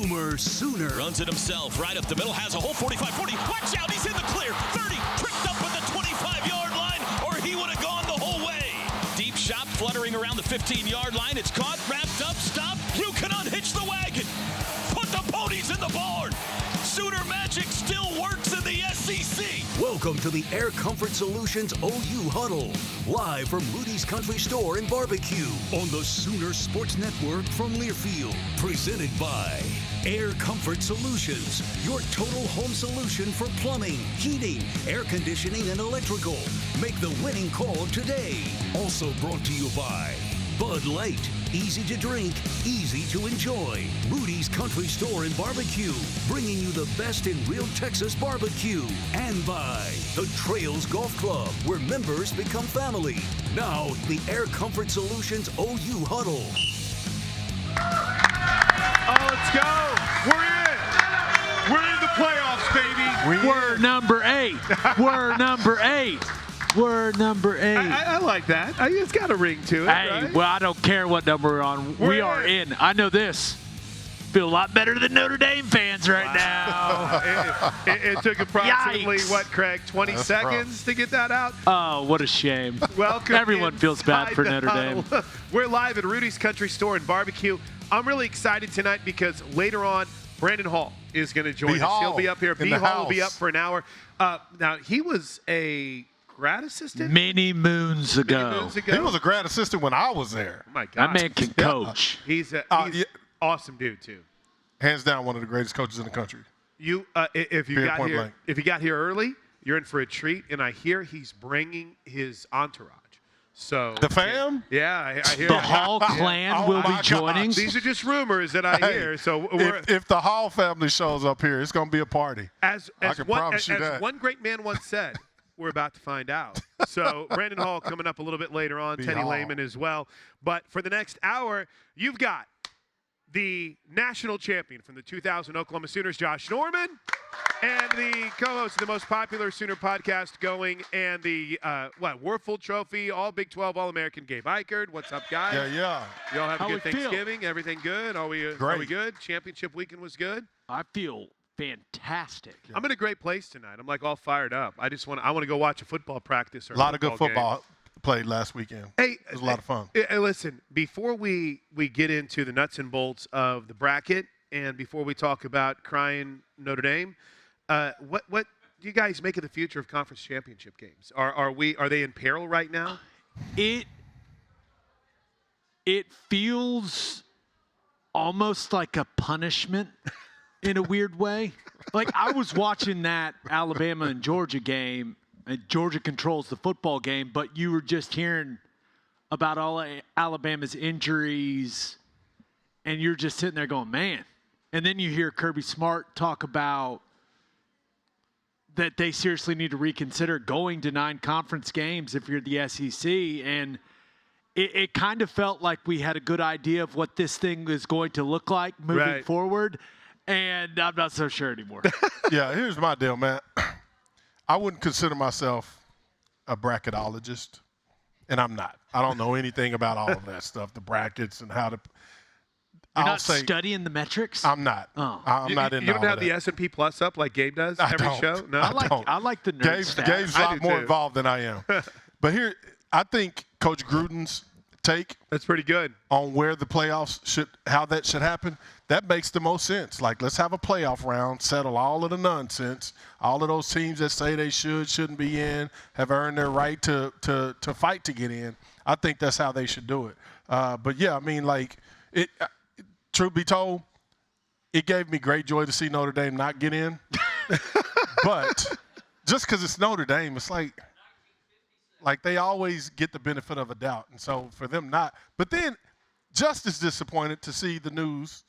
Boomer Sooner. Runs it himself right up the middle, has a whole 45-40. Watch out, he's in the clear. 30, tricked up at the 25-yard line, or he would have gone the whole way. Deep shot fluttering around the 15-yard line. It's caught, wrapped up, stopped. You can unhitch the wagon. Put the ponies in the barn. Sooner magic still works in the SEC. Welcome to the Air Comfort Solutions OU Huddle, live from Rudy's Country Store and Barbecue on the Sooner Sports Network from Learfield. Presented by Air Comfort Solutions, your total home solution for plumbing, heating, air conditioning, and electrical. Make the winning call today. Also brought to you by Bud Light. Easy to drink, easy to enjoy. Rudy's Country Store and Barbecue, bringing you the best in real Texas barbecue. And by the Trails Golf Club, where members become family. Now, the Air Comfort Solutions OU Huddle. Oh, let's go. We're in the playoffs, baby. We're number 8. We're number 8. We're number 8. I like that. It's got a ring to it. Hey, right? well, I don't care what number we're on. We are in. I know this. Feel a lot better than Notre Dame fans right now. It took approximately, Yikes. what, Craig, 20 seconds to get that out? Oh, what a shame. Welcome. Everyone feels bad for inside Notre the Dame. Huddle. We're live at Rudy's Country Store and Barbecue. I'm really excited tonight because later on, Brandon Hall is going to join us. He'll be up here. B. Hall will be up for an hour. Now, he was a grad assistant? Many moons ago. He was a grad assistant when I was there. Oh, my God. That man can coach. He's awesome dude, too. Hands down, one of the greatest coaches in the country. If you got here early, you're in for a treat. And I hear he's bringing his entourage. So the fam? Yeah, I hear the Hall clan will be joining. These are just rumors that I hear. So if the Hall family shows up here, it's going to be a party. I can promise you that. One great man once said, we're about to find out. So Brandon Hall coming up a little bit later on, Teddy Lehman as well. But for the next hour, you've got the national champion from the 2000 Oklahoma Sooners, Josh Norman, and the co-host of the most popular Sooner podcast going, and the Warfel Trophy, all Big 12 All-American Gabe Eichert. What's up, guys? Yeah. You all have a good Thanksgiving? Everything good? Are we good? Championship weekend was good? I feel fantastic. I'm in a great place tonight. I'm like all fired up. I want to go watch a football practice or a lot of good football played last weekend. Hey, it was a lot of fun. Hey, listen, before we get into the nuts and bolts of the bracket and before we talk about crying Notre Dame, what do you guys make of the future of conference championship games? Are they in peril right now? It feels almost like a punishment in a weird way. Like, I was watching that Alabama and Georgia game, and Georgia controls the football game, but you were just hearing about all Alabama's injuries, and you're just sitting there going, man. And then you hear Kirby Smart talk about that they seriously need to reconsider going to 9 conference games if you're the SEC, and it kind of felt like we had a good idea of what this thing is going to look like moving forward. And I'm not so sure anymore. Yeah, here's my deal, man. I wouldn't consider myself a bracketologist, and I'm not. I don't know anything about all of that stuff, the brackets and how to – You're not studying the metrics? I'm not. Oh. I'm not in You don't have that. the S&P Plus up like Gabe does every show? No, I like the nerd stats. Gabe's a lot more involved than I am. But here, I think Coach Gruden's take – that's pretty good. On where the playoffs how that should happen, that makes the most sense. Like, let's have a playoff round, settle all of the nonsense. All of those teams that say they shouldn't be in, have earned their right to fight to get in. I think that's how they should do it. But yeah, I mean, like, truth be told, it gave me great joy to see Notre Dame not get in. But just because it's Notre Dame, it's like they always get the benefit of a doubt. And so for them not. But then just as disappointed to see the news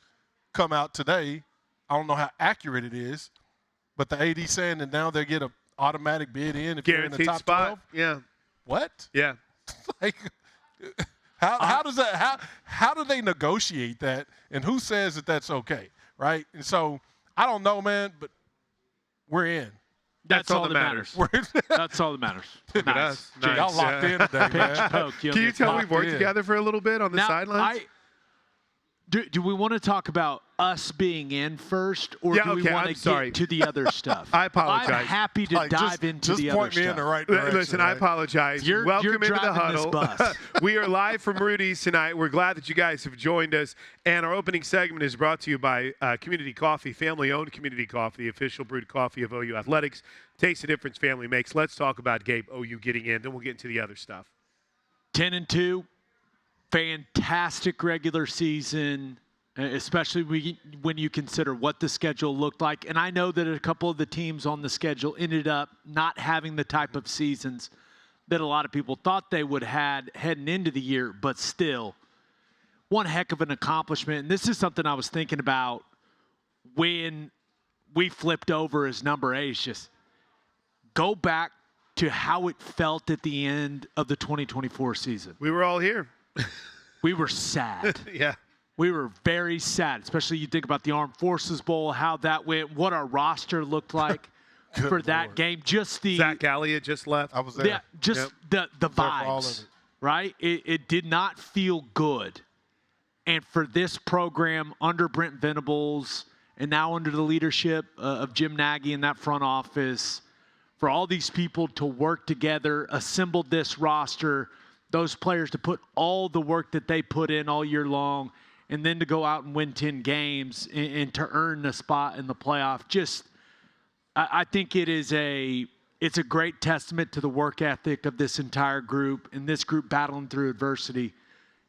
come out today. I don't know how accurate it is, but the AD saying that now they get an automatic bid in if you're in the top spot. 12. Yeah. What? Yeah. Like, how does that? How do they negotiate that? And who says that that's okay, right? And so I don't know, man, but we're in. That's all that matters. That's all that matters. Look at us. Nice. Y'all locked in today, man. Can you tell we've worked together for a little bit on the sidelines? Do we want to talk about us being in first, or do we want to get to the other stuff? I apologize. I'm happy to dive into the other stuff. Just point me in the right direction. Listen, I apologize. Welcome into the Huddle. We are live from Rudy's tonight. We're glad that you guys have joined us. And our opening segment is brought to you by Community Coffee, family-owned Community Coffee, the official brewed coffee of OU Athletics. Taste the difference family makes. Let's talk about Gabe, OU getting in, then we'll get into the other stuff. 10-2, fantastic regular season, especially when you consider what the schedule looked like. And I know that a couple of the teams on the schedule ended up not having the type of seasons that a lot of people thought they would have heading into the year, but still, one heck of an accomplishment. And this is something I was thinking about when we flipped over as number 8. It's just go back to how it felt at the end of the 2024 season. We were all here. We were sad. Yeah. We were very sad, especially you think about the Armed Forces Bowl, how that went, what our roster looked like for that game. Just the Zach Elliott just left. I was there. Yeah, just the vibes, right? It did not feel good. And for this program under Brent Venables and now under the leadership of Jim Nagy in that front office, for all these people to work together, assemble this roster, those players to put all the work that they put in all year long, and then to go out and win 10 games and to earn a spot in the playoff. I think it's a great testament to the work ethic of this entire group and this group battling through adversity.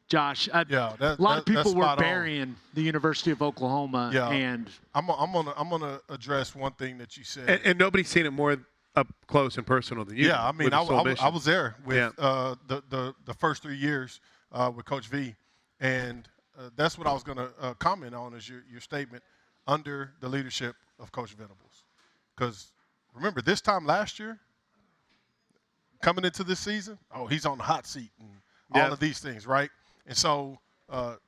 Josh, a lot of people were burying the University of Oklahoma. Yeah. And I'm gonna address one thing that you said. And nobody's seen it more up close and personal than you. Yeah, I mean, I was there with the first 3 years with Coach V, and that's what I was going to comment on is your statement under the leadership of Coach Venables. Because remember, this time last year, coming into this season, he's on the hot seat and all of these things, right? And so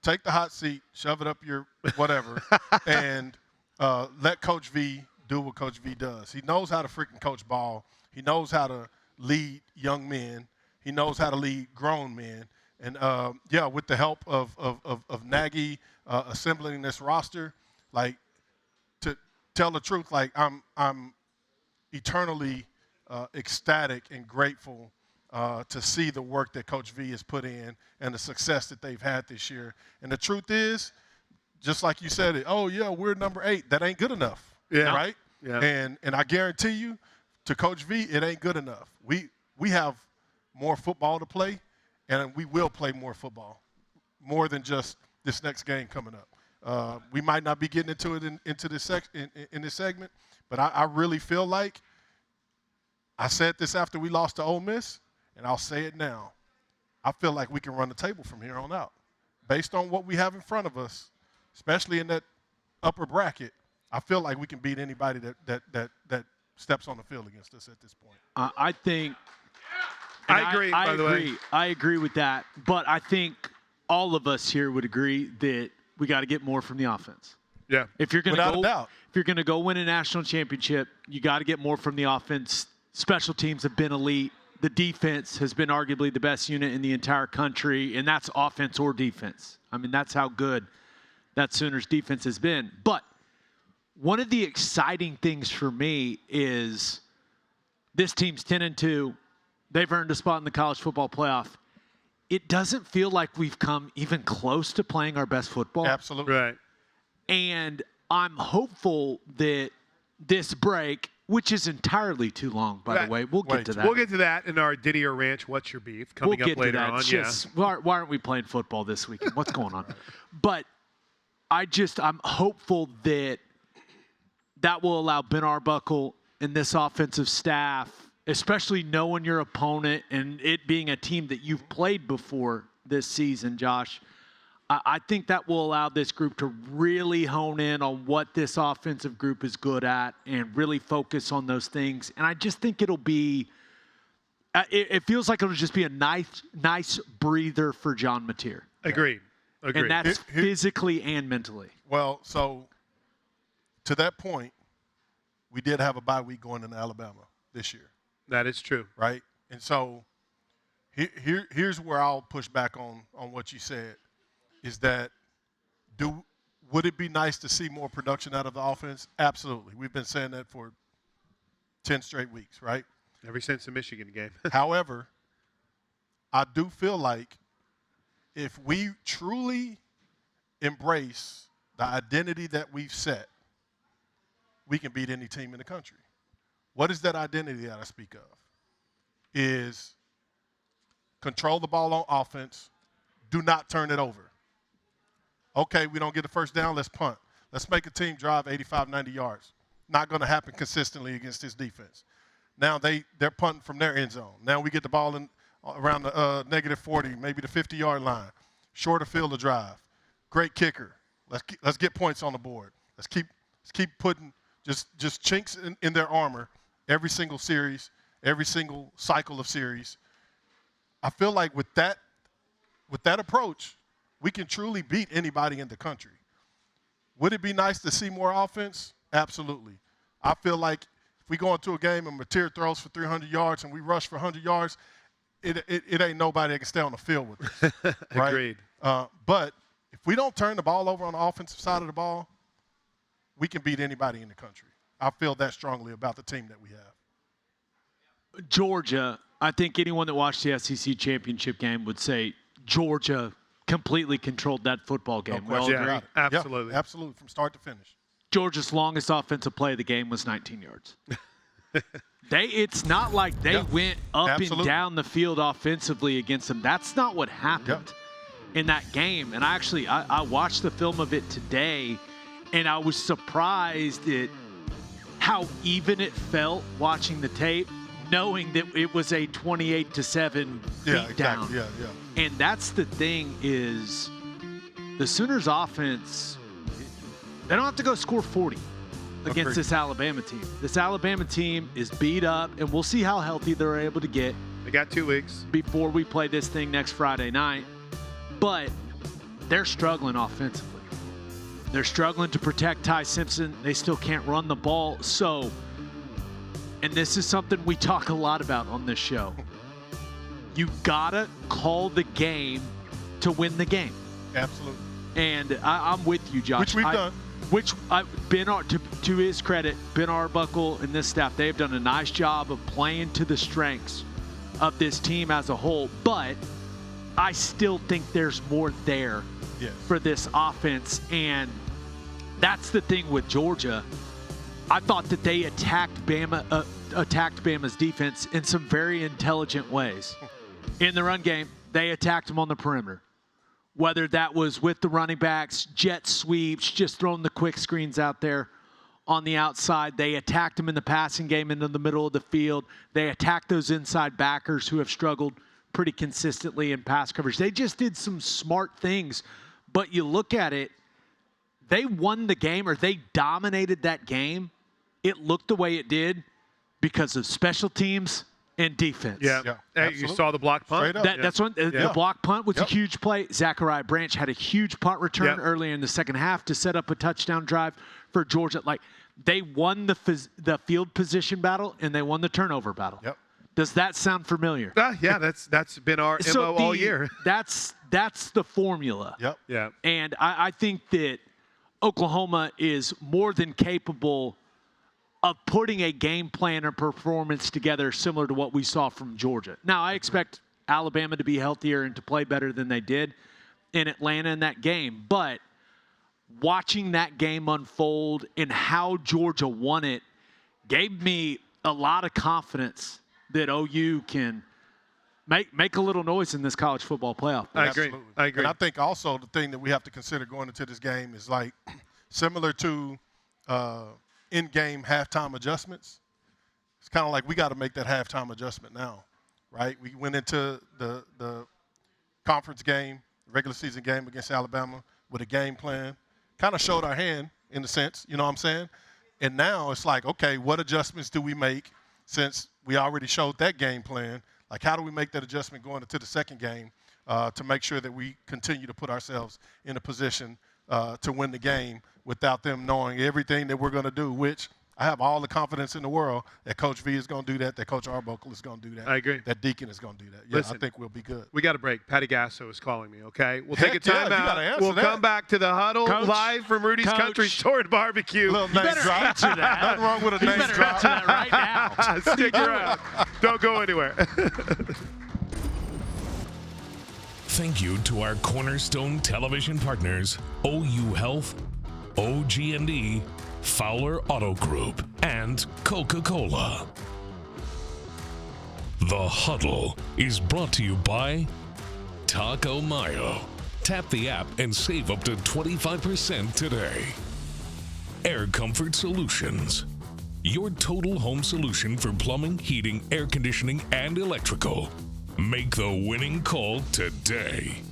take the hot seat, shove it up your whatever, and let Coach V do what Coach V does. He knows how to freaking coach ball. He knows how to lead young men. He knows how to lead grown men. And, with the help of Nagy assembling this roster, like, to tell the truth, like, I'm eternally ecstatic and grateful to see the work that Coach V has put in and the success that they've had this year. And the truth is, just like you said, we're number 8. That ain't good enough. Yeah. Right? Yeah. And I guarantee you, to Coach V, it ain't good enough. We have more football to play, and we will play more football, more than just this next game coming up. We might not be getting into it into this in this segment, but I really feel like I said this after we lost to Ole Miss, and I'll say it now. I feel like we can run the table from here on out, based on what we have in front of us, especially in that upper bracket. I feel like we can beat anybody that steps on the field against us at this point. I think. I agree. By the way, I agree with that, but I think all of us here would agree that we got to get more from the offense. Yeah. If you're going to go win a national championship, you got to get more from the offense. Special teams have been elite. The defense has been arguably the best unit in the entire country, and that's offense or defense. I mean, that's how good that Sooners defense has been. But one of the exciting things for me is this team's 10-2. They've earned a spot in the college football playoff. It doesn't feel like we've come even close to playing our best football. Absolutely. Right. And I'm hopeful that this break, which is entirely too long, by the way, we'll get to that. We'll get to that in our Didier Ranch, What's Your Beef, coming up later on. Why aren't we playing football this weekend? What's going on? But I'm hopeful that will allow Ben Arbuckle and this offensive staff, especially knowing your opponent and it being a team that you've played before this season, Josh, I think that will allow this group to really hone in on what this offensive group is good at and really focus on those things. And I just think it'll be it feels like it'll just be a nice breather for John Mateer. Agreed. And that's physically and mentally. Well, so to that point, we did have a bye week going into Alabama this year. That is true. Right? And so here's where I'll push back on what you said, is that Would it be nice to see more production out of the offense? Absolutely. We've been saying that for 10 straight weeks, right? Ever since the Michigan game. However, I do feel like if we truly embrace the identity that we've set, we can beat any team in the country. What is that identity that I speak of? Is control the ball on offense, do not turn it over. Okay, we don't get a first down, let's punt. Let's make a team drive 85, 90 yards. Not going to happen consistently against this defense. Now they're punting from their end zone. Now we get the ball in around the negative 40, maybe the 50-yard line. Shorter field of drive. Great kicker. Let's get points on the board. Let's keep putting just chinks in their armor every single series, every single cycle of series. I feel like with that approach, we can truly beat anybody in the country. Would it be nice to see more offense? Absolutely. I feel like if we go into a game and Mateer throws for 300 yards and we rush for 100 yards, it ain't nobody that can stay on the field with us. Right? Agreed. But if we don't turn the ball over on the offensive side of the ball, we can beat anybody in the country. I feel that strongly about the team that we have. Georgia, I think anyone that watched the SEC championship game would say Georgia completely controlled that football game. No We all question agree. about it. Absolutely. Yeah, absolutely, from start to finish. Georgia's longest offensive play of the game was 19 yards. It's not like they went up Absolutely. and down the field offensively against them. That's not what happened in that game. And I watched the film of it today, and I was surprised at how even it felt watching the tape, knowing that it was a 28-7 beatdown. Exactly. Yeah. And that's the thing is the Sooners offense, they don't have to go score 40 against Agreed. this Alabama team. This Alabama team is beat up, and we'll see how healthy they're able to get They got 2 weeks. before we play this thing next Friday night. But they're struggling offensively. They're struggling to protect Ty Simpson. They still can't run the ball. So, and this is something we talk a lot about on this show. You gotta call the game to win the game. Absolutely. And I'm with you, Josh. Which we've done. To his credit, Ben Arbuckle and this staff, they have done a nice job of playing to the strengths of this team as a whole. But I still think there's more there for this offense. And that's the thing with Georgia. I thought that they attacked Bama's defense in some very intelligent ways. In the run game, they attacked them on the perimeter. Whether that was with the running backs, jet sweeps, just throwing the quick screens out there on the outside. They attacked them in the passing game into the middle of the field. They attacked those inside backers who have struggled pretty consistently in pass coverage. They just did some smart things. But you look at it, they won the game, or they dominated that game. It looked the way it did because of special teams and defense. Yeah. Hey, you saw the block punt? Straight up. That's one. The block punt was a huge play. Zachariah Branch had a huge punt return earlier in the second half to set up a touchdown drive for Georgia. Like, they won the field position battle and they won the turnover battle. Yep. Does that sound familiar? Yeah, that's been our MO all year. That's the formula. Yep. Yeah. And I think that Oklahoma is more than capable of putting a game plan or performance together similar to what we saw from Georgia. Now, I expect Alabama to be healthier and to play better than they did in Atlanta in that game. But watching that game unfold and how Georgia won it gave me a lot of confidence that OU can make a little noise in this college football playoff. I agree. And I think also the thing that we have to consider going into this game is like similar to in-game halftime adjustments. It's kind of like we got to make that halftime adjustment now, right? We went into the conference game, regular season game against Alabama with a game plan, kind of showed our hand in a sense, you know what I'm saying? And now it's like, okay, what adjustments do we make since we already showed that game plan? Like, how do we make that adjustment going into the second game to make sure that we continue to put ourselves in a position to win the game without them knowing everything that we're going to do, which I have all the confidence in the world that Coach V is going to do that Coach Arbuckle is going to do that. I agree. That Deacon is going to do that. Yeah, Listen, I think we'll be good. We got a break. Patty Gasso is calling me, okay? We'll Heck take a yeah, you gotta timeout. answer We'll that. come back to the Huddle Coach, live from Rudy's Coach. Country Store and Barbecue. Little name drop. answer that. Nothing wrong with a You name better drop. answer that right now. Stick around. Don't go anywhere. Thank you to our cornerstone television partners, OU Health, OG&E, Fowler Auto Group, and Coca-Cola. The Huddle is brought to you by Taco Mayo. Tap the app and save up to 25% today. Air Comfort Solutions. Your total home solution for plumbing, heating, air conditioning, and electrical. Make the winning call today.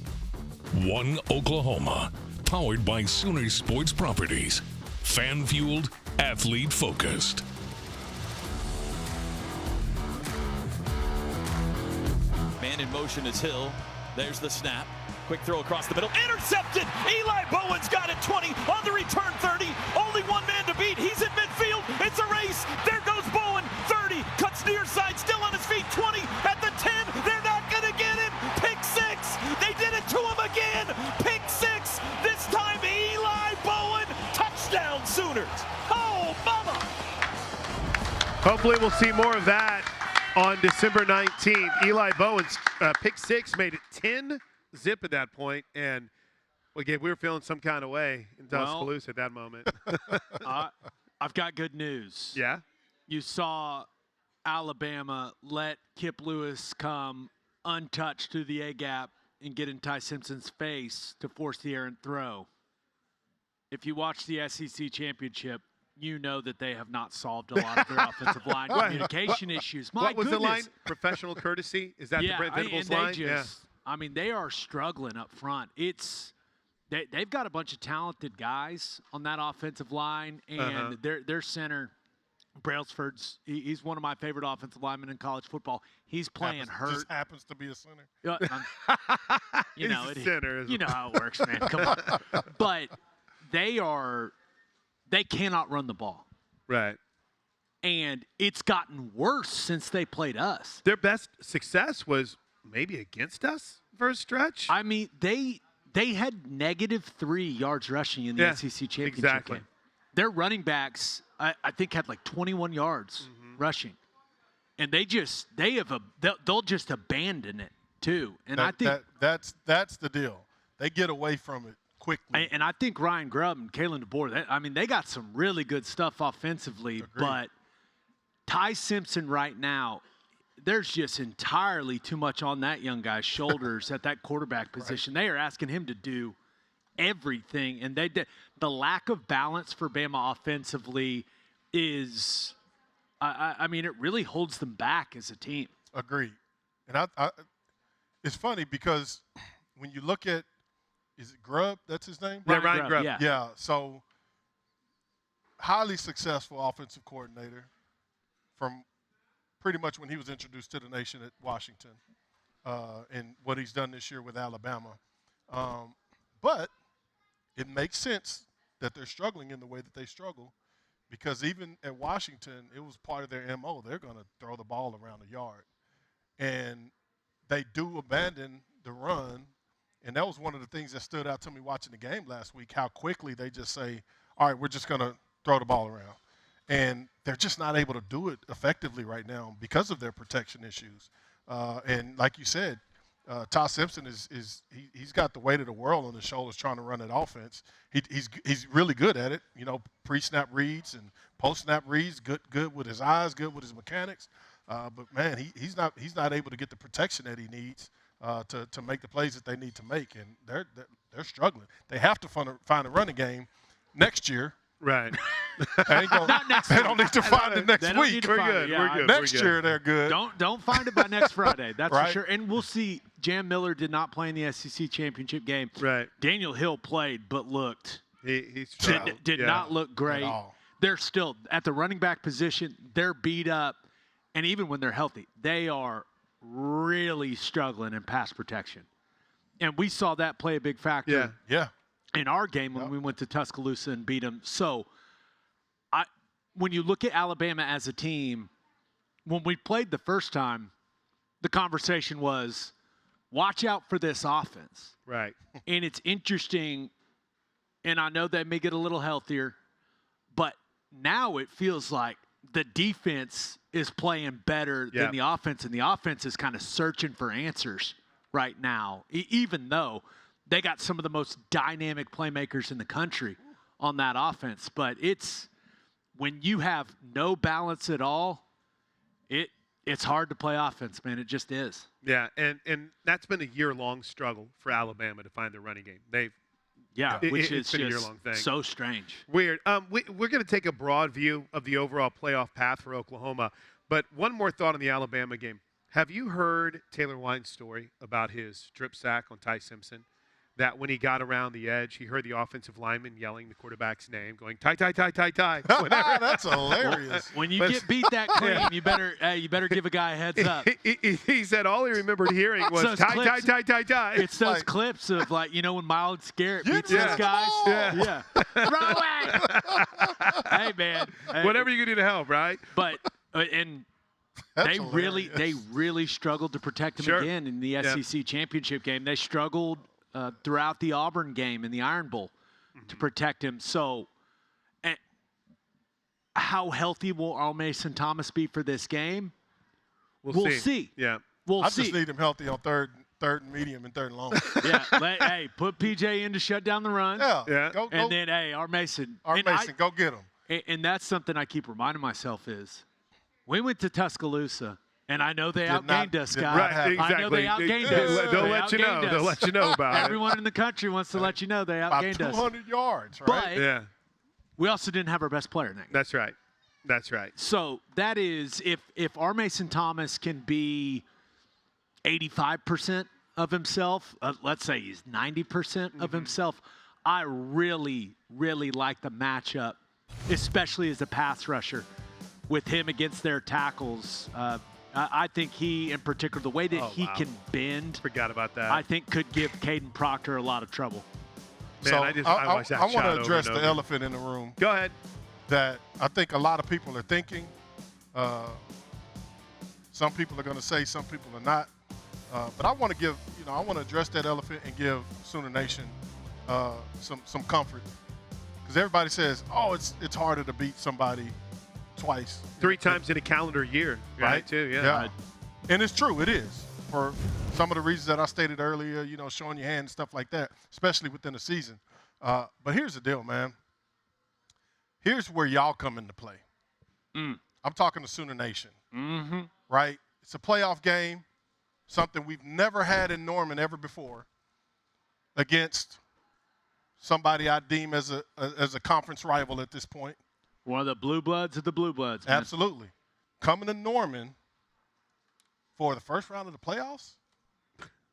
One Oklahoma, powered by Sooner Sports Properties. Fan-fueled, athlete-focused. Man in motion is Hill. There's the snap. Quick throw across the middle. Intercepted! Eli Bowen's got it 20. On the return 30. Only one man to beat. He's in midfield. It's a race. There goes Bowen. 30. Cuts near side. Still on his feet. 20. At the 10. They're not going to get him. Pick 6. They did it to him again. Pick 6. This time Eli Bowen. Touchdown Sooners. Oh, mama. Hopefully we'll see more of that on December 19th. Eli Bowen's pick 6 made it 10-zip at that point, and again, we were feeling some kind of way in Tuscaloosa at that moment. I've got good news. Yeah? You saw Alabama let Kip Lewis come untouched through the A-gap and get in Ty Simpson's face to force the errant throw. If you watch the SEC championship, you know that they have not solved a lot of their offensive line communication issues. My what was goodness. the line? Professional courtesy? Is that the Brent Venables line? I mean, they are struggling up front. They've got a bunch of talented guys on that offensive line, and their center, Brailsford's, he's one of my favorite offensive linemen in college football. He's playing hurt. Just happens to be a center. You know, He's a center, you know how it works, man. Come on. But they cannot run the ball. Right. And it's gotten worse since they played us. Their best success was maybe against us for a stretch. I mean, they had -3 yards rushing in the SEC championship game. Their running backs, I think, had like 21 yards rushing, and they'll just abandon it too. And I think that's the deal. They get away from it quickly. And I think Ryan Grubb and Kalen DeBoer, they got some really good stuff offensively. Agreed. But Ty Simpson right now, there's just entirely too much on that young guy's shoulders at that quarterback position. Right. They are asking him to do everything, and the lack of balance for Bama offensively is, I mean, it really holds them back as a team. Agreed. And it's funny because when you look at, is it Grubb? That's his name? Ryan Grubb. Yeah. So highly successful offensive coordinator from pretty much when he was introduced to the nation at Washington, and what he's done this year with Alabama. But it makes sense that they're struggling in the way that they struggle, because even at Washington, it was part of their MO. They're going to throw the ball around the yard. And they do abandon the run. And that was one of the things that stood out to me watching the game last week, how quickly they just say, all right, we're just going to throw the ball around. And they're just not able to do it effectively right now because of their protection issues. And like you said, Ty Simpson he's got the weight of the world on his shoulders trying to run that offense. He's really good at it, pre-snap reads and post-snap reads, good with his eyes, good with his mechanics. But man, he's not able to get the protection that he needs to make the plays that they need to make, and they're struggling. They have to find a running game next year. Right. They don't need to find it next week. We're good. Next year they're good. Don't find it by next Friday. That's right. for sure. And we'll see. Jam Miller did not play in the SEC championship game. Right. Daniel Hill played, but looked He did not look great. At all. They're still at the running back position. They're beat up, and even when they're healthy, they are really struggling in pass protection. And we saw that play a big factor. Yeah. In our game when we went to Tuscaloosa and beat them. So when you look at Alabama as a team, when we played the first time, the conversation was, watch out for this offense. Right. And it's interesting, and I know they may get a little healthier, but now it feels like the defense is playing better than the offense, and the offense is kind of searching for answers right now, even though they got some of the most dynamic playmakers in the country on that offense. But it's when you have no balance at all, it's hard to play offense, man. It just is. Yeah, and that's been a year-long struggle for Alabama to find their running game. Which is been a just year-long thing. so strange. Weird. We're going to take a broad view of the overall playoff path for Oklahoma, but one more thought on the Alabama game. Have you heard Taylor Wine's story about his strip sack on Ty Simpson? That when he got around the edge, he heard the offensive lineman yelling the quarterback's name, going, Ty, Ty, Ty, Ty, Ty. That's hilarious. When you get beat that clean, you better give a guy a heads up. He said all he remembered hearing was Ty, Ty, Ty, Ty, Ty. It's those clips of, like, when Miles Garrett beats those guys. Yeah. Throw it! Hey, man. Whatever you can do to help, right? But and they really struggled to protect him again in the SEC championship game. They struggled throughout the Auburn game in the Iron Bowl to protect him. So how healthy will Al Mason Thomas be for this game? We'll see. Yeah. I just need him healthy on third and medium and third and long. Hey, put PJ in to shut down the run. Yeah. Go. And then, Al Mason. Go get him. And that's something I keep reminding myself is we went to Tuscaloosa. And I know they outgained us, guys. Right, exactly. I know they outgained us. They'll let you know. They'll let you know about it. Everyone in the country wants to let you know they outgained us. About 200 yards, right? But we also didn't have our best player in that game. That's right. So that is, if R. Mason Thomas can be 85% of himself, let's say he's 90% of himself, I really, really like the matchup, especially as a pass rusher with him against their tackles. I think he, in particular, the way that he can bend, forgot about that. I think could give Caden Proctor a lot of trouble. Man, so I watched that I want shot to address over and the over. elephant in the room. Go ahead. That I think a lot of people are thinking. Some people are going to say, some people are not. But I want to I want to address that elephant and give Sooner Nation some comfort, because everybody says, it's harder to beat somebody twice. 3 times in a calendar year, right? Too, yeah. And it's true, it is. For some of the reasons that I stated earlier, showing your hand and stuff like that, especially within the season. But here's the deal, man. Here's where y'all come into play. I'm talking to Sooner Nation, right? It's a playoff game, something we've never had in Norman ever before, against somebody I deem as a conference rival at this point. One of the blue bloods of the blue bloods, man. Absolutely. Coming to Norman for the first round of the playoffs?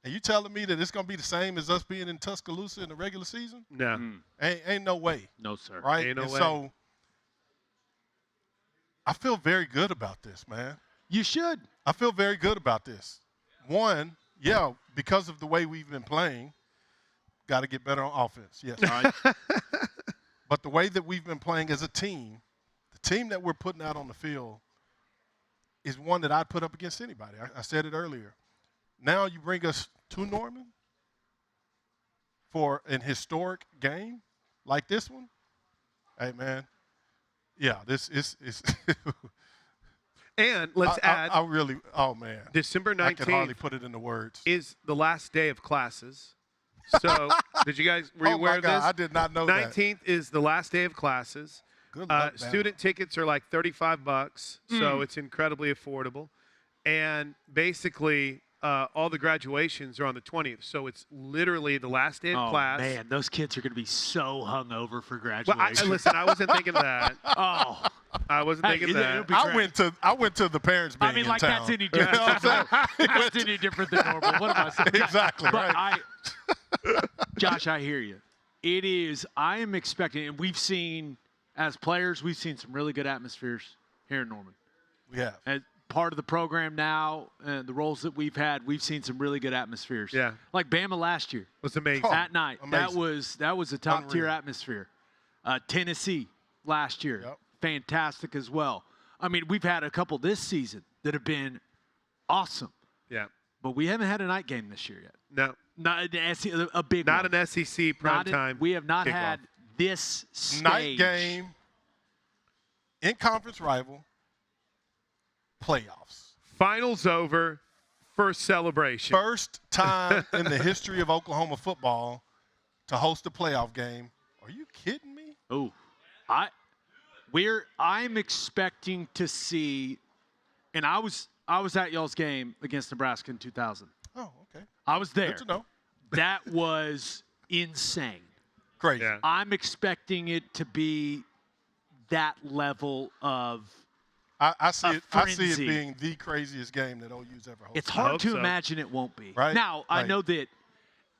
And you telling me that it's going to be the same as us being in Tuscaloosa in the regular season? No. Ain't no way. No, sir. Right? Ain't no way. So I feel very good about this, man. You should. I feel very good about this. One, because of the way we've been playing, got to get better on offense. Yes. Right. But the way that we've been playing as a team, the team that we're putting out on the field is one that I'd put up against anybody. I said it earlier. Now you bring us to Norman for an historic game like this one. Hey, man. Yeah, this is And let's add. I really, man. December 19th. I can hardly put it into words. Is the last day of classes. So, were you aware of this? I did not know 19th is the last day of classes. Good luck, student tickets are like $35, so it's incredibly affordable. And basically, all the graduations are on the 20th, so it's literally the last day of class. Oh, man, those kids are going to be so hungover for graduation. Well, listen, I wasn't thinking that. I wasn't thinking that. I went to the parents' meeting. I mean, like, in town. that's any different. That's any different than normal. What am I saying? Exactly, but right. Josh, I hear you. It is, I am expecting, and we've seen, as players, we've seen some really good atmospheres here in Norman. We have. As part of the program now, and the roles that we've had, we've seen some really good atmospheres. Yeah. Like Bama last year. It's amazing. At night. Amazing. That was a top-tier atmosphere. Tennessee last year. Yep. fantastic as well. I mean, we've had a couple this season that have been awesome. Yeah. But we haven't had a night game this year yet. No. Not a big Not one. an SEC prime time. We have not kickoff. had this stage. Night game, in-conference rival, playoffs. Finals over, first celebration. First time in the history of Oklahoma football to host a playoff game. Are you kidding me? Oh, I'm expecting to see, and I was at y'all's game against Nebraska in 2000. Oh, okay. I was there. Good to know. That was insane. Great. Yeah. I'm expecting it to be that level of. I see it frenzy. being the craziest game that OU's ever hosted. It's hard hope to so. imagine it won't be. Right? Now, I Right. know that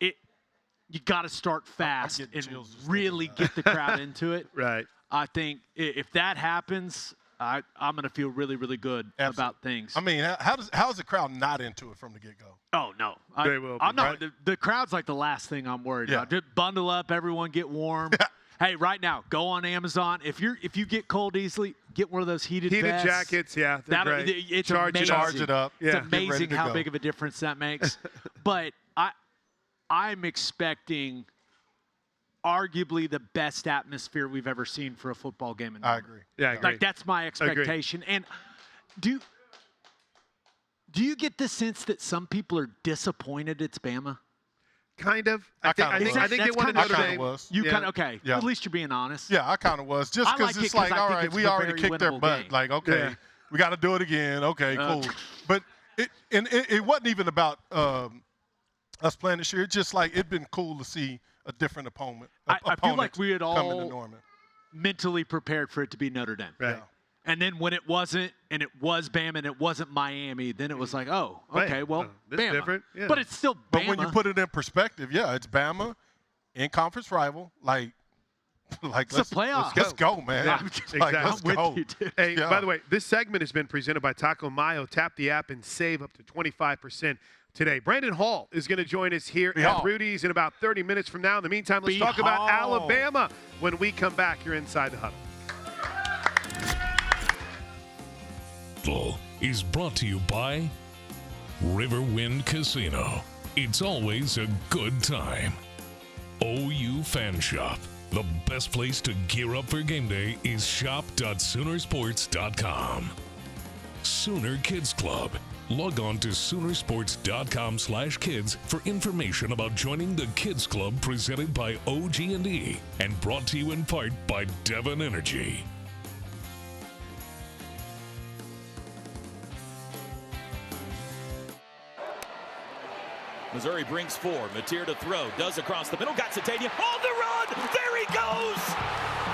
you got to start fast getting and chills just really thinking get the crowd into it. Right. I think if that happens, I'm going to feel really, really good about things. I mean, how is the crowd not into it from the get-go? Oh, no. They will be, I'm not. right? The crowd's like the last thing I'm worried Yeah. about. Just bundle up, everyone get warm. Hey, right now, go on Amazon. If you get cold easily, get one of those heated vests. jackets, yeah. They're great. It's Charge amazing. Charge it up. It's Yeah. Get ready amazing to how go. big of a difference that makes. But I'm expecting arguably the best atmosphere we've ever seen for a football game. I agree. Yeah, I agree. Like, that's my expectation. And do you get the sense that some people are disappointed it's Bama? Kind of. I I think kinda they That's wanted kinda Notre I kinda Dame. was. You Yeah. kind of okay. Yeah. At least you're being honest. Yeah, I kind of was. Just I because like it it's 'cause like, I all think right, it's we a already very kicked their winnable butt. game. Like, okay, Yeah. we got to do it again. Okay, cool. But it wasn't even about us playing this year. It's just like it'd been cool to see a different opponent. I feel like we had coming to all Norman. mentally prepared for it to be Notre Dame. Right. Yeah. And then when it wasn't, and it was Bama, and it wasn't Miami, then it was like, oh, Right. okay, well, This Bama. different. Yeah. But it's still Bama. But when you put it in perspective, yeah, it's Bama, in-conference rival. Like It's a playoff. Let's go, man. Yeah, Like, exactly. let's I'm with go. you, dude. Hey, Yeah. by the way, this segment has been presented by Taco Mayo. Tap the app and save up to 25% today. Brandon Hall is going to join us here at Hall. Rudy's in about 30 minutes from now. In the meantime, let's Be talk about Hall. Alabama when we come back. You're inside the Huddle. Huddle is brought to you by Riverwind Casino. It's always a good time. OU Fan Shop. The best place to gear up for game day is shop.soonersports.com. Sooner Kids Club. Log on to Soonersports.com/kids for information about joining the Kids Club presented by OG&E and brought to you in part by Devon Energy. Missouri brings four. Mateer to throw. Does across the middle. Got Satania on the run. There he goes.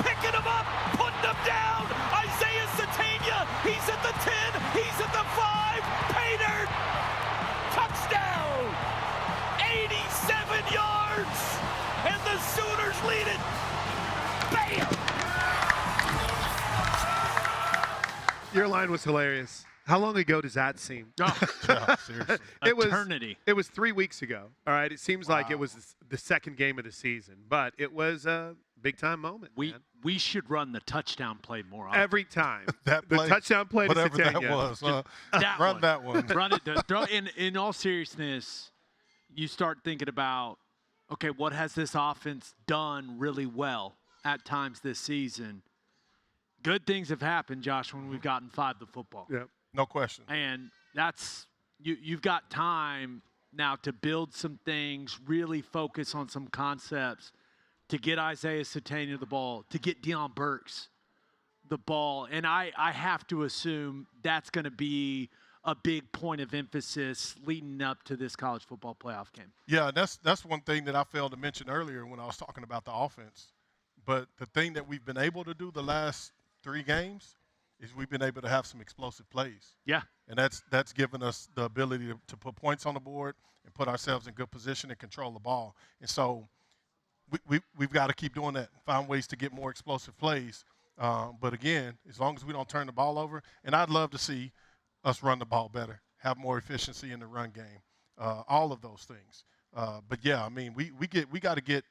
Picking him up. Putting him down. Isaiah Satania. He's at the 10. He's at the 5. Painter. Touchdown. 87 yards. And the Sooners lead it. Bam. Your line was hilarious. How long ago does that seem? Yeah, seriously. Eternity. It was 3 weeks ago. All right. It seems like it was the second game of the season, but it was a big time moment. We man. should run the touchdown play more often. Every time. That the play, touchdown play to whatever that Satania. was. That Run one. that one. Run it. Throw, in all seriousness, you start thinking about, okay, what has this offense done really well at times this season? Good things have happened, Josh, when we've gotten 5 to football. Yeah. No question. And that's you've got time now to build some things, really focus on some concepts, to get Isaiah Satania the ball, to get Deion Burks the ball. And I have to assume that's going to be a big point of emphasis leading up to this college football playoff game. Yeah, that's one thing that I failed to mention earlier when I was talking about the offense. But the thing that we've been able to do the last 3 games is we've been able to have some explosive plays. Yeah. And that's given us the ability to put points on the board and put ourselves in good position and control the ball. And so we've got to keep doing that, find ways to get more explosive plays. But again, as long as we don't turn the ball over, and I'd love to see us run the ball better, have more efficiency in the run game, all of those things. But yeah, I mean, we got to get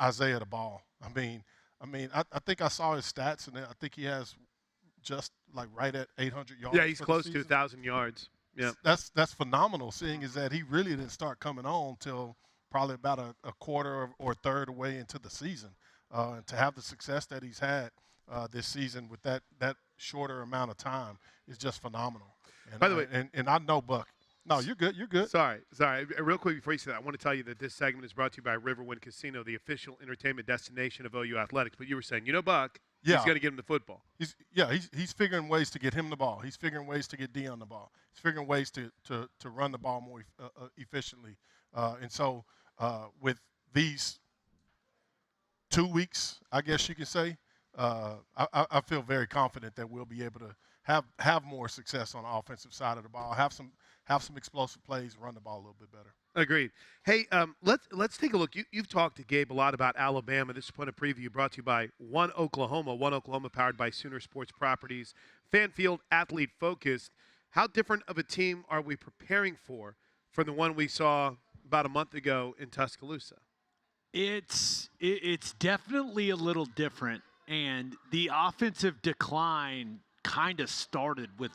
Isaiah the ball. I mean, I mean, I think I saw his stats, and I think he has just like right at 800 yards. Yeah, he's close to 1,000 yards. Yeah, that's phenomenal. Seeing is that he really didn't start coming on till probably about a quarter or third away into the season, and to have the success that he's had this season with that shorter amount of time is just phenomenal. And, by the way, and I know Buck. No, you're good. You're good. Sorry. Real quick before you say that, I want to tell you that this segment is brought to you by Riverwind Casino, the official entertainment destination of OU Athletics. But you were saying, Buck, he's going to get him the football. He's figuring ways to get him the ball. He's figuring ways to get Dion the ball. He's figuring ways to run the ball more efficiently. And so with these 2 weeks, I guess you could say, I feel very confident that we'll be able to have more success on the offensive side of the ball, have some explosive plays, run the ball a little bit better. Agreed. Hey, let's take a look. You've talked to Gabe a lot about Alabama. This is Point of Preview brought to you by One Oklahoma powered by Sooner Sports Properties, fan field, athlete focused. How different of a team are we preparing for from the one we saw about a month ago in Tuscaloosa? It's definitely a little different, and the offensive decline kind of started with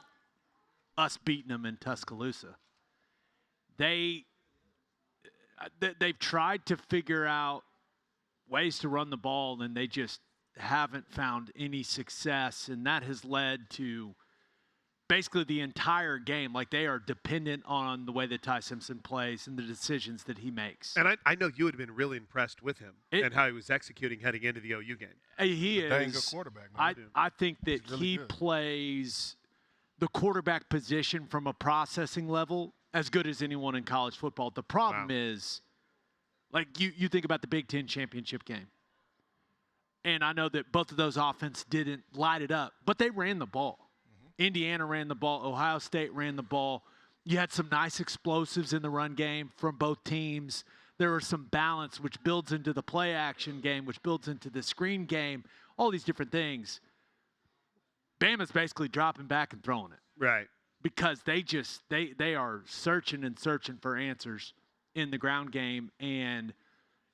us beating them in Tuscaloosa. They've tried to figure out ways to run the ball, and they just haven't found any success, and that has led to basically the entire game. Like, they are dependent on the way that Ty Simpson plays and the decisions that he makes. And I know you would have been really impressed with him and how he was executing heading into the OU game. He is. Dang good quarterback, man. I think that really he plays the quarterback position from a processing level as good as anyone in college football. The problem is, like, you think about the Big Ten championship game. And I know that both of those offenses didn't light it up, but they ran the ball. Indiana ran the ball. Ohio State ran the ball. You had some nice explosives in the run game from both teams. There was some balance, which builds into the play action game, which builds into the screen game, all these different things. Bama's basically dropping back and throwing it. Right. Because they are searching and searching for answers in the ground game. And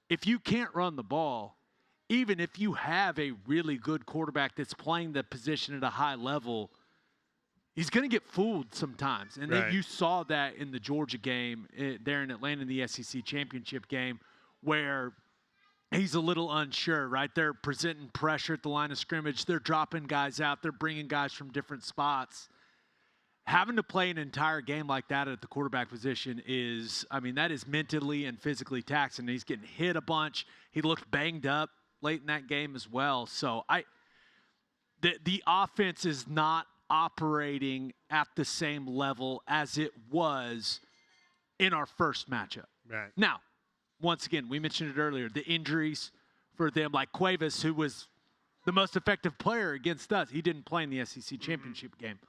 if you can't run the ball, even if you have a really good quarterback that's playing the position at a high level, he's going to get fooled sometimes. And then you saw that in the Georgia game there in Atlanta in the SEC championship game, where he's a little unsure, right? They're presenting pressure at the line of scrimmage. They're dropping guys out. They're bringing guys from different spots. Having to play an entire game like that at the quarterback position that is mentally and physically taxing. He's getting hit a bunch. He looked banged up late in that game as well. So the offense is not operating at the same level as it was in our first matchup. Right. Now, once again, we mentioned it earlier, the injuries for them, like Cuevas, who was the most effective player against us. He didn't play in the SEC championship game.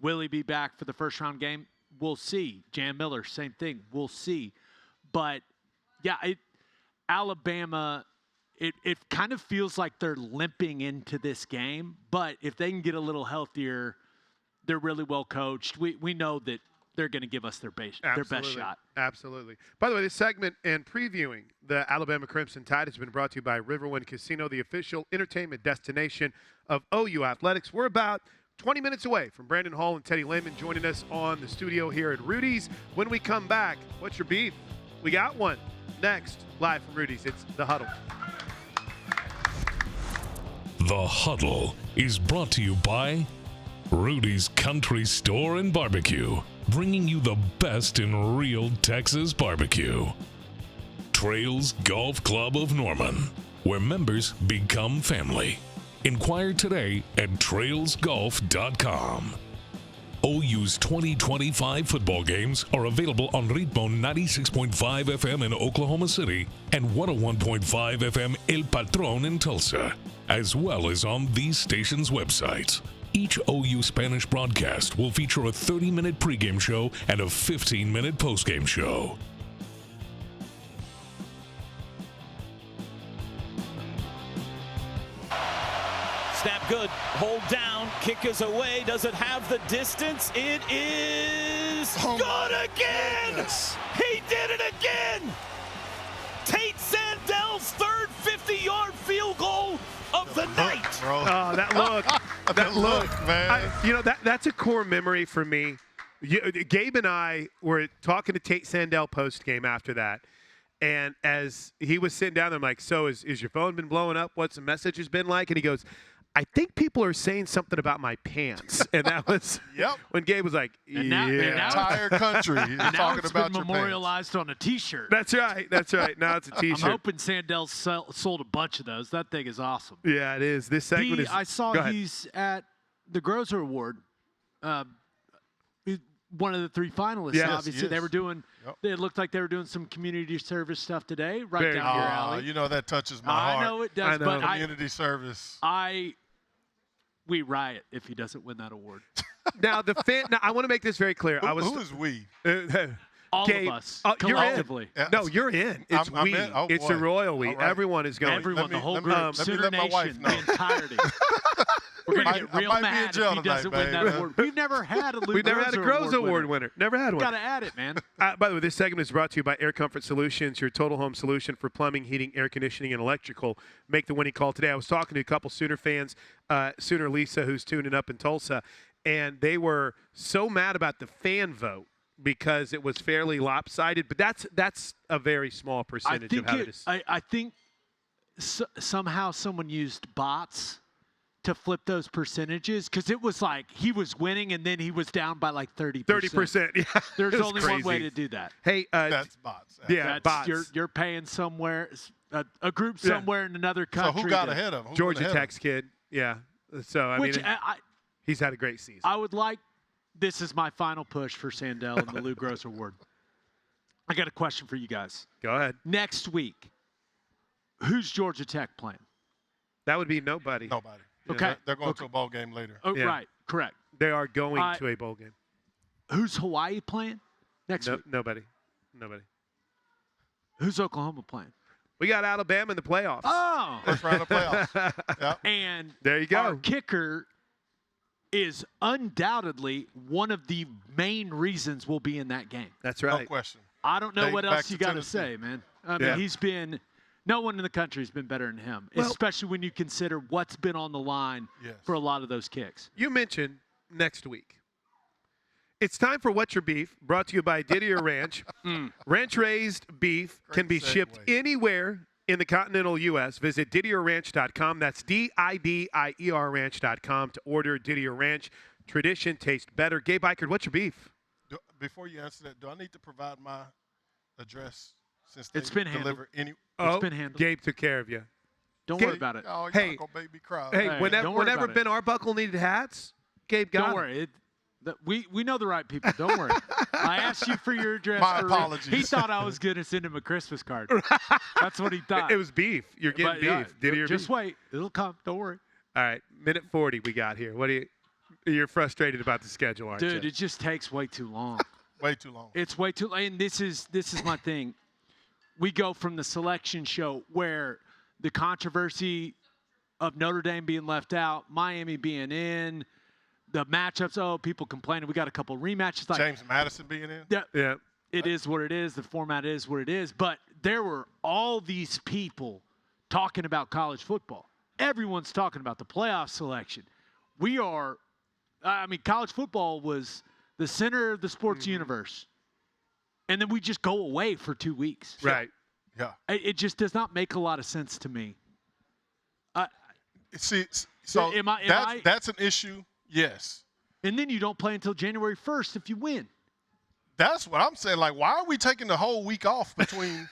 Will he be back for the first-round game? We'll see. Jan Miller, same thing. We'll see. But, yeah, Alabama, it kind of feels like they're limping into this game. But if they can get a little healthier, they're really well coached. We know that they're going to give us their best shot. Absolutely. By the way, this segment and previewing the Alabama Crimson Tide has been brought to you by Riverwind Casino, the official entertainment destination of OU Athletics. We're about 20 minutes away from Brandon Hall and Teddy Lehman joining us on the studio here at Rudy's. When we come back, what's your beef? We got one. Next, live from Rudy's, it's The Huddle. The Huddle is brought to you by Rudy's Country Store and Barbecue, bringing you the best in real Texas barbecue. Trails Golf Club of Norman, where members become family. Inquire today at trailsgolf.com. OU's 2025 football games are available on Ritmo 96.5 FM in Oklahoma City and 101.5 FM El Patron in Tulsa, as well as on these stations' websites. Each OU Spanish broadcast will feature a 30-minute pregame show and a 15-minute postgame show. Snap good, hold down, kick is away. Does it have the distance? It is good again! Goodness. He did it again! Tate Sandel's third 50-yard field goal of bro. Oh, that look. that look, man. That's a core memory for me. Gabe and I were talking to Tate Sandell post-game after that. And as he was sitting down there, I'm like, so is your phone been blowing up? What's the messages been like? And he goes, I think people are saying something about my pants. And that was when Gabe was like, and now, entire country is talking about your memorialized on a T-shirt. That's right. Now it's a T-shirt. I'm hoping Sandell sold a bunch of those. That thing is awesome. Yeah, it is. This segment is. I saw he's at the Grozer Award. One of the 3 finalists. Yes, obviously, they were doing. It looked like they were doing some community service stuff today, right Very down your alley. You know that touches my heart. I know it does, but community service. We riot if he doesn't win that award. Now I want to make this very clear. Who is we? All Gabe, of us You're collectively. in. No, you're in. It's we. It's the royal we. Right. Everyone is going. Everyone, the whole group, Sooner let my Nation, wife know. the entirety. We're going to get real mad if he doesn't win that award. We've never had a We've never had a Groza Award winner. Never had one. Got to add it, man. By the way, this segment is brought to you by Air Comfort Solutions, your total home solution for plumbing, heating, air conditioning, and electrical. Make the winning call today. I was talking to a couple Sooner fans, Sooner Lisa, who's tuning up in Tulsa, and they were so mad about the fan vote because it was fairly lopsided. But that's a very small percentage of how it is. I think somehow someone used bots to flip those percentages because it was like he was winning and then he was down by like 30%. 30%, yeah. There's only crazy. one way to do that. Hey, that's bots. Yeah, bots. You're paying somewhere, a group somewhere in another country. So who got ahead of him? Georgia Tech's kid, yeah. So, I mean, he's had a great season. I would like – this is my final push for Sandell and the Lou Gross Award. I got a question for you guys. Go ahead. Next week, who's Georgia Tech playing? That would be nobody. Nobody. Okay. They're going to a bowl game later. Oh, right. Correct. They are going to a bowl game. Who's Hawaii playing next week? Nobody. Who's Oklahoma playing? We got Alabama in the playoffs. Oh. First round of playoffs. Yep. And there you go. Our kicker is undoubtedly one of the main reasons we'll be in that game. That's right. No question. I don't know what else you got to say, man. I mean, he's been – no one in the country has been better than him, especially when you consider what's been on the line for a lot of those kicks. You mentioned next week. It's time for What's Your Beef, brought to you by Didier Ranch. Ranch-raised beef can be shipped anywhere in the continental U.S. Visit DidierRanch.com. That's DIDIER Ranch.com to order Didier Ranch. Tradition tastes better. Gabe Eichert, what's your beef? Before you answer that, do I need to provide my address? Since it's been handled. It's been handled. Gabe took care of you. Don't worry about it. Oh, hey, gonna make me cry. Hey, whenever Ben Arbuckle needed hats, Gabe got Don't worry. We know the right people. Don't worry. I asked you for your address. My apologies. He thought I was going to send him a Christmas card. That's what he thought. It was beef. You're getting beef. Didier just beef. wait. It'll come. Don't worry. All right. Minute 40 we got here. You're frustrated about the schedule, aren't you? Dude, it just takes way too long. Way too long. It's way too long. And this is my thing. We go from the selection show where the controversy of Notre Dame being left out, Miami being in, the matchups, people complaining. We got a couple rematches. Like, James Madison being in. Yeah. It is what it is. The format is what it is. But there were all these people talking about college football. Everyone's talking about the playoff selection. College football was the center of the sports universe. And then we just go away for 2 weeks. Right. Yeah. It just does not make a lot of sense to me. See, so that's an issue. Yes. And then you don't play until January 1st if you win. That's what I'm saying. Like, why are we taking the whole week off between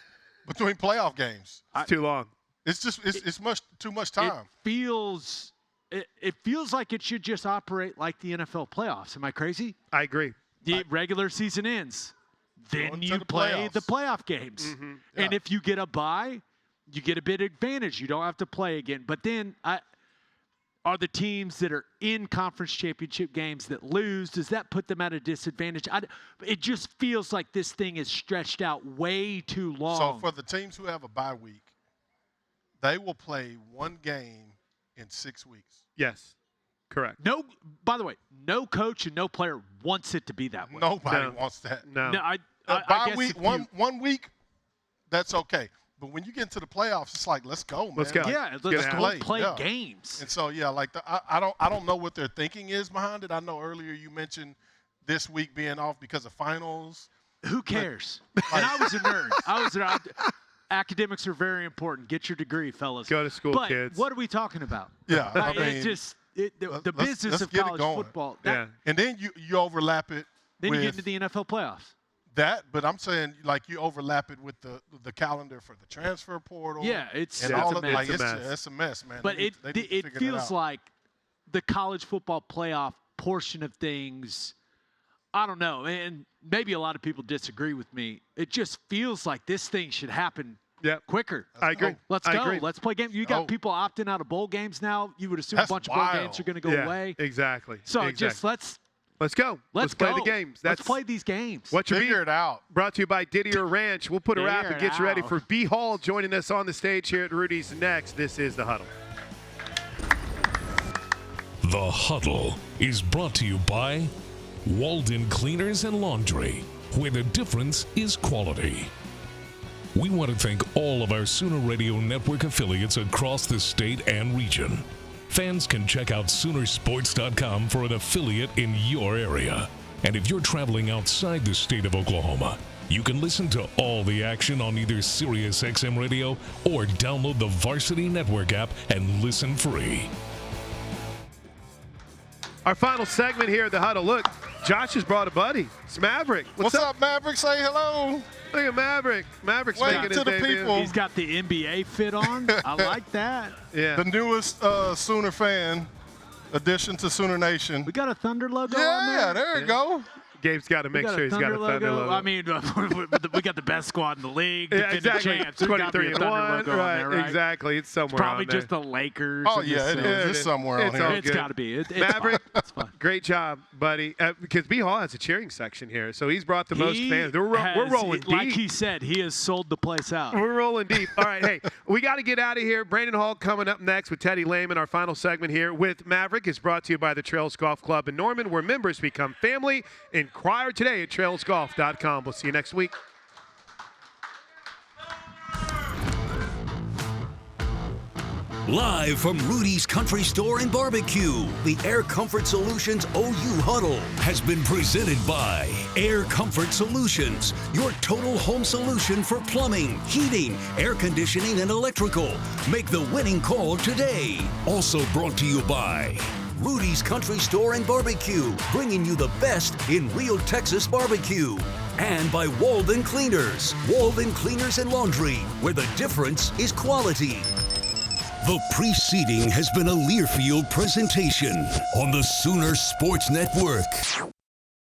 playoff games? It's too long. It's just it's much too much time. It feels like it should just operate like the NFL playoffs. Am I crazy? I agree. The regular season ends. Then you the play playoffs. the playoff games. Mm-hmm. Yeah. And if you get a bye, you get a bit of advantage. You don't have to play again. But then are the teams that are in conference championship games that lose, does that put them at a disadvantage? It just feels like this thing is stretched out way too long. So for the teams who have a bye week, they will play one game in 6 weeks. Yes. Correct. By the way, no coach and no player wants it to be that way. Nobody wants that. No. I bye guess week, one week, that's okay. But when you get into the playoffs, it's like, let's go, man. Let's go. Yeah, Let's let's get go out. play Yeah. games. And so, yeah, like I don't know what their thinking is behind it. I know earlier you mentioned this week being off because of finals. Who cares? And I was a nerd. Academics are very important. Get your degree, fellas. Go to school, but kids. What are we talking about? Yeah, I mean, it's just the business let's of get it college going. football. Yeah. And then you overlap it Then with you get into the NFL playoffs. that, but I'm saying like you overlap it with the calendar for the transfer portal. Yeah, it's and it's all a of mess. like It's a mess. it's a mess, man. But They need to it figure that feels out. like the college football playoff portion of things. I don't know, and maybe a lot of people disagree with me. It just feels like this thing should happen Yep. quicker. I agree. Let's I go. agree. Let's play games. You got Oh. people opting out of bowl games now. You would assume That's a bunch of wild. bowl games are going to go Yeah, away. exactly. So exactly. just let's go. Let's play go. the games. Let's play these games. What your Figure beat it out. brought to you by Didier Ranch. We'll put a wrap Figure and get you it ready out. for B Hall joining us on the stage here at Rudy's next. This is The Huddle. The Huddle is brought to you by Walden Cleaners and Laundry, where the difference is quality. We want to thank all of our Sooner Radio Network affiliates across the state and region. Fans can check out Soonersports.com for an affiliate in your area. And if you're traveling outside the state of Oklahoma, you can listen to all the action on either Sirius XM Radio or download the Varsity Network app and listen free. Our final segment here at The Huddle. Look, Josh has brought a buddy. It's Maverick. What's up, Maverick? Say hello. Look at Maverick. Maverick's Wave making to his the debut. people. He's got the NBA fit on. I like that. Yeah. The newest Sooner fan addition to Sooner Nation. We got a Thunder logo on there. Yeah, there you go. Gabe's got to make sure he's got a Thunder logo. I mean, we got the best squad in the league. yeah, defending exactly. champs. There's gotta be a 23 and Thunder 1. logo on Right, there, right? exactly. It's somewhere Probably on there. just the Lakers. Oh, and yeah, the it Celtics. is. It's somewhere on It's here. all It's good. got to be. It's Maverick, fine. It's fine. great job, buddy. Because B Hall has a cheering section here, so he's brought the most He fans. We're rolling deep. Like he said, he has sold the place out. We're rolling deep. All right, hey, we got to get out of here. Brandon Hall coming up next with Teddy Lehman. Our final segment here with Maverick is brought to you by the Trails Golf Club in Norman, where members become family. Inquire today at trailsgolf.com. We'll see you next week. Live from Rudy's Country Store and Barbecue, the Air Comfort Solutions OU Huddle has been presented by Air Comfort Solutions, your total home solution for plumbing, heating, air conditioning, and electrical. Make the winning call today. Also brought to you by Rudy's Country Store and Barbecue, bringing you the best in real Texas barbecue. And by Walden Cleaners, Walden Cleaners and Laundry, where the difference is quality. The preceding has been a Learfield presentation on the Sooner Sports Network.